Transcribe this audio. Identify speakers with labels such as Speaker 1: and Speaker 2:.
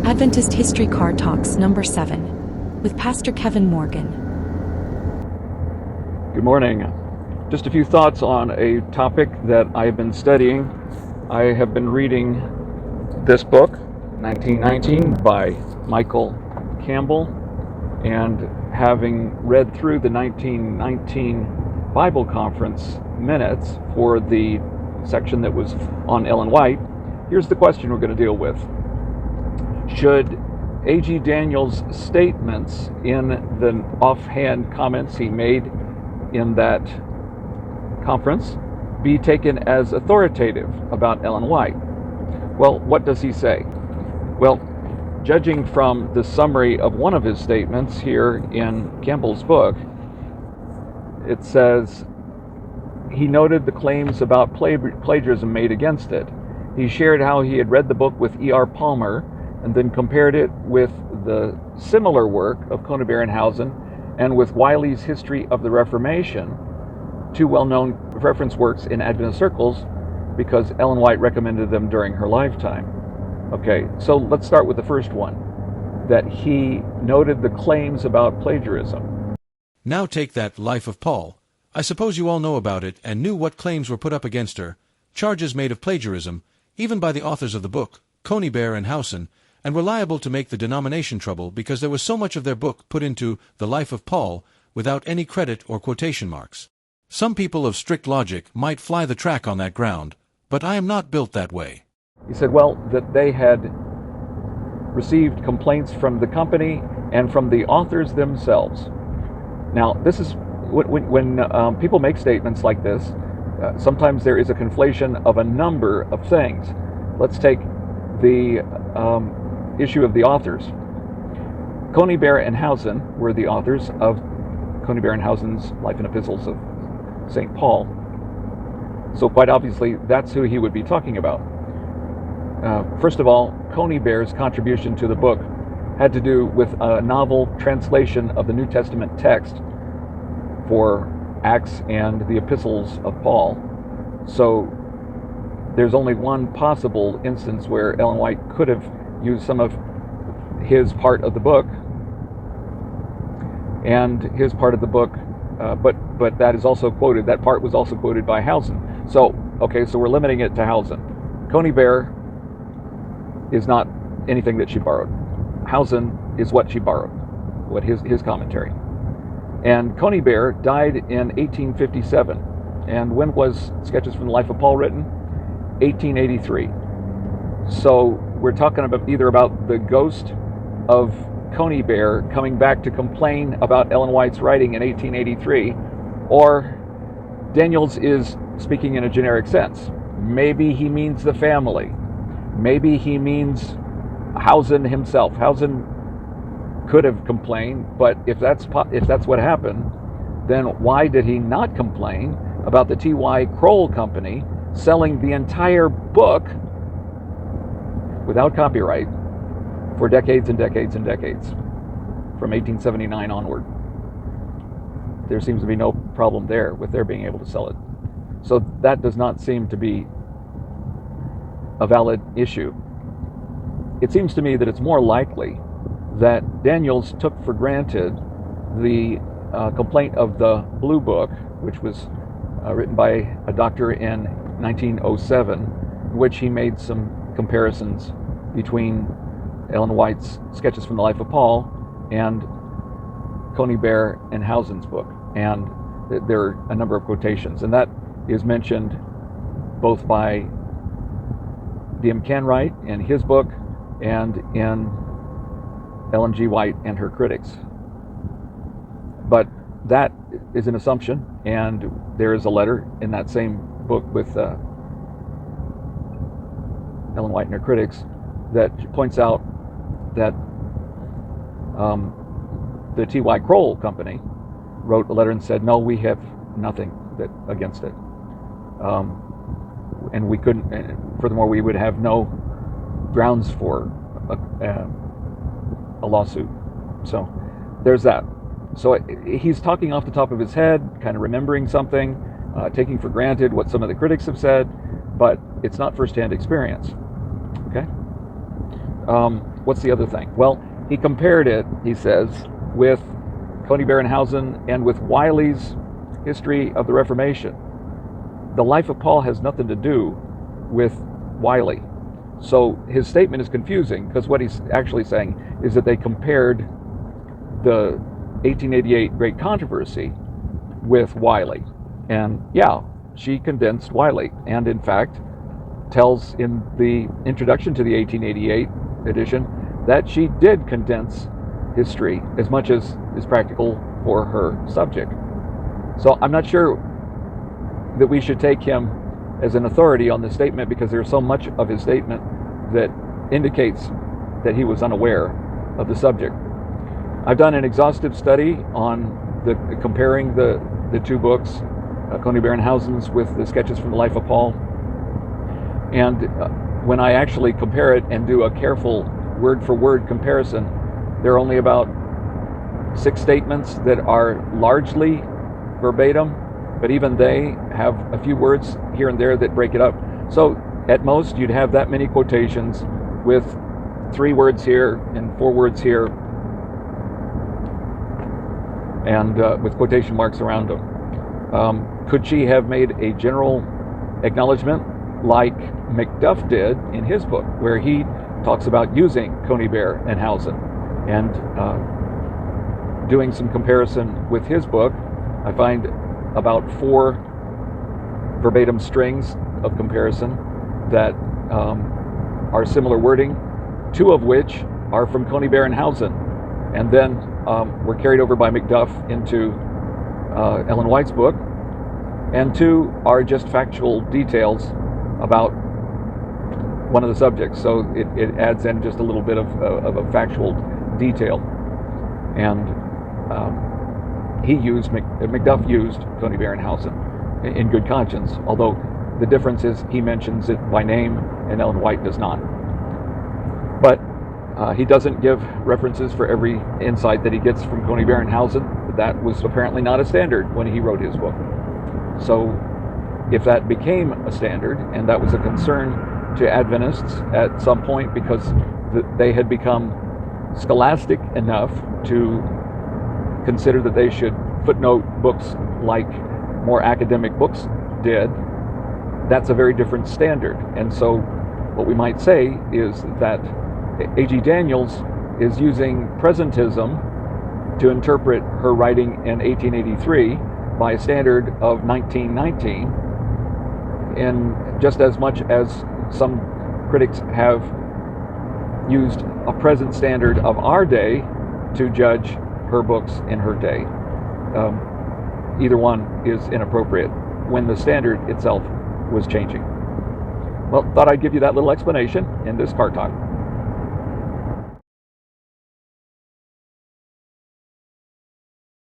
Speaker 1: Adventist History CarTalks number 7 with Pastor Kevin Morgan.
Speaker 2: Good morning. Just a few thoughts on a topic that I've been studying. I have been reading this book, 1919, by Michael Campbell, and having read through the 1919 Bible Conference minutes for the section that was on Ellen White, here's the question we're going to deal with. Should A.G. Daniels' statements in the offhand comments he made in that conference be taken as authoritative about Ellen White? Well, what does he say? Well, judging from the summary of one of his statements here in Campbell's book, it says he noted the claims about plagiarism made against it. He shared how he had read the book with E.R. Palmer and then compared it with the similar work of Conybeare and Howson and with Wiley's History of the Reformation, two well-known reference works in Adventist circles because Ellen White recommended them during her lifetime. Okay, so let's start with the first one, that he noted the claims about plagiarism.
Speaker 3: Now take that Life of Paul. I suppose you all know about it and knew what claims were put up against her, charges made of plagiarism, even by the authors of the book, Conybeare and Howson, and were liable to make the denomination trouble because there was so much of their book put into the Life of Paul without any credit or quotation marks. Some people of strict logic might fly the track on that ground, but I am not built that way.
Speaker 2: He said, well, that they had received complaints from the company and from the authors themselves. Now, this is when people make statements like this, sometimes there is a conflation of a number of things. Let's take the issue of the authors. Conybeare and Howson were the authors of Conybeare and Howson's Life and Epistles of St. Paul. So quite obviously, that's who he would be talking about. First of all, Conybeare's contribution to the book had to do with a novel translation of the New Testament text for Acts and the Epistles of Paul. So there's only one possible instance where Ellen White could have used some of his part of the book, and his part of the book, but that is also quoted. That part was also quoted by Howson. So okay, so we're limiting it to Howson. Conybeare is not anything that she borrowed. Howson is what she borrowed, what his commentary. And Conybeare died in 1857. And when was Sketches from the Life of Paul written? 1883. So we're talking about either about the ghost of Conybeare coming back to complain about Ellen White's writing in 1883, or Daniels is speaking in a generic sense. Maybe he means the family. Maybe he means Howson himself. Howson could have complained, but if that's what happened, then why did he not complain about the T.Y. Kroll Company selling the entire book without copyright for decades and decades and decades, from 1879 onward? There seems to be no problem there with their being able to sell it. So that does not seem to be a valid issue. It seems to me that it's more likely that Daniels took for granted the complaint of the Blue Book, which was written by a doctor in 1907, in which he made some comparisons between Ellen White's Sketches from the Life of Paul and Conybeare and Howson's book. And there are a number of quotations, and that is mentioned both by D.M. Canwright in his book and in Ellen G. White and her critics. But that is an assumption, and there is a letter in that same book with Ellen White and her critics that points out that the T.Y. Kroll Company wrote a letter and said, no, we have nothing against it. And we couldn't, and furthermore, we would have no grounds for a lawsuit. So there's that. So he's talking off the top of his head, kind of remembering something, taking for granted what some of the critics have said, but it's not firsthand experience. Okay? What's the other thing? Well, he compared it, he says, with Conybeare and Howson and with Wiley's History of the Reformation. The life of Paul has nothing to do with Wiley. So his statement is confusing, because what he's actually saying is that they compared the 1888 Great Controversy with Wiley. And yeah, she condensed Wiley, and in fact tells in the introduction to the 1888 edition that she did condense history as much as is practical for her subject. So I'm not sure that we should take him as an authority on this statement, because there's so much of his statement that indicates that he was unaware of the subject. I've done an exhaustive study on comparing the two books, Conybeare and Howson's, with the Sketches from the Life of Paul. And when I actually compare it and do a careful word-for-word comparison, there are only about 6 statements that are largely verbatim, but even they have a few words here and there that break it up. So at most, you'd have that many quotations with 3 words here and 4 words here, and with quotation marks around them. Could she have made a general acknowledgement like Macduff did in his book, where he talks about using Conybeare and Howson, and doing some comparison with his book? I find about 4 verbatim strings of comparison that are similar wording, 2 of which are from Conybeare and Howson, and then were carried over by Macduff into Ellen White's book, and 2 are just factual details about one of the subjects. So it adds in just a little bit of a factual detail. And Macduff used Conybeare and Howson in good conscience, although the difference is he mentions it by name and Ellen White does not. But he doesn't give references for every insight that he gets from Conybeare and Howson. That was apparently not a standard when he wrote his book. So if that became a standard, and that was a concern to Adventists at some point, because they had become scholastic enough to consider that they should footnote books like more academic books did, that's a very different standard. And so what we might say is that A.G. Daniels is using presentism to interpret her writing in 1883 by a standard of 1919, and just as much as some critics have used a present standard of our day to judge her books in her day. Either one is inappropriate when the standard itself was changing. Well, thought I'd give you that little explanation in this Car Talk.